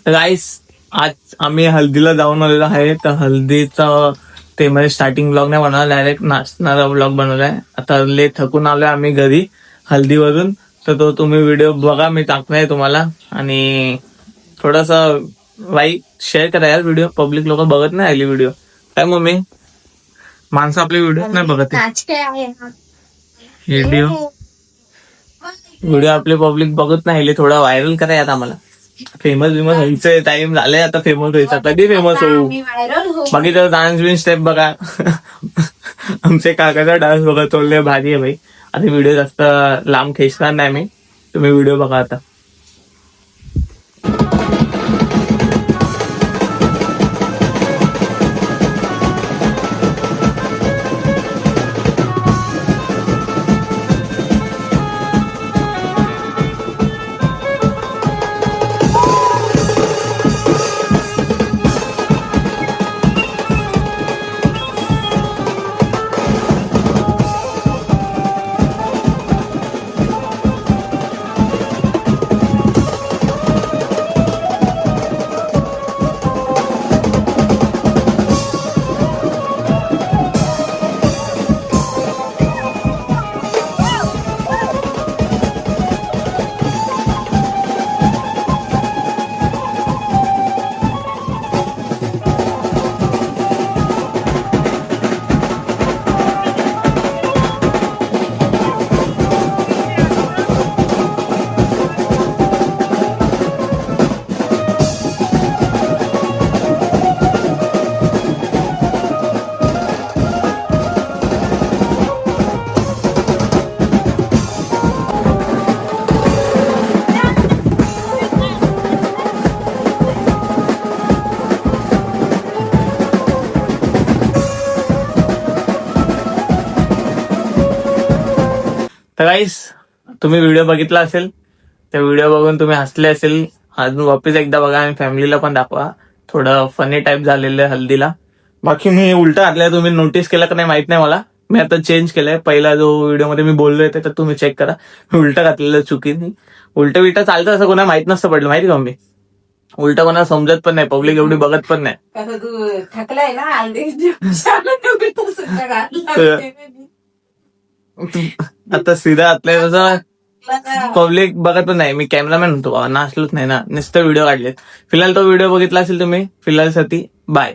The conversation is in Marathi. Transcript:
गाईस आज आम्ही हल्दीला जाऊन आलेलो आहे. तर हल्दीचा ते म्हणजे स्टार्टिंग ब्लॉग नाही बनवला, डायरेक्ट नाचणारा ब्लॉग बनवलाय. आता लय थकून आलोय आम्ही घरी हल्दीवरून. तर तो तुम्ही व्हिडिओ बघा, मी टाकणार तुम्हाला. आणि थोडासा लाईक शेअर करा यार, व्हिडिओ पब्लिक लोक बघत नाही आली व्हिडिओ. काय मम्मी, माणसं आपली व्हिडिओ नाही बघत व्हिडिओ आपले पब्लिक बघत नाही. थोडा व्हायरल करा यात आम्हाला. फेमस व्हायचं टाइम झालंय आता. फेमस व्हायचा कधी फेमस होऊ. बाकी तर डान्स बिन्स स्टेप बघा. आमचे काकाचा डान्स बघा, तो लय भारी आहे भाई. आता व्हिडिओ जास्त लांब खेचणार नाही मी, तुम्ही व्हिडिओ बघा आता. तर गाईस, तुम्ही व्हिडिओ बघितला असेल, त्या व्हिडिओ बघून तुम्ही हसले असेल. अजून वापस एकदा बघा आणि फॅमिलीला पण दाखवा. थोडं फनी टाईप झालेलं आहे हल्दीला. बाकी मी उलट घातलंय, तुम्ही नोटीस केलं का नाही माहित नाही मला. मी आता चेंज केलंय. पहिला जो व्हिडिओ मध्ये मी बोललोय तर तुम्ही चेक करा. मी उलट घातलेलं चुकीने. उलट बिलट चालतं असं कोणा माहित नसतं पडलं, माहिती का मी. उलट कोणा समजत पण नाही, पब्लिक एवढी बघत पण नाही. तू थकलाय ना आता सीधा घातलंय तसं पब्लिक बघत पण नाही. मी कॅमेरामॅन होतो बाबा, नाचलोच नाही ना, नुसतं व्हिडिओ काढलेत. फिलहाल तो व्हिडिओ बघितला असेल तुम्ही. फिलहाल साठी बाय.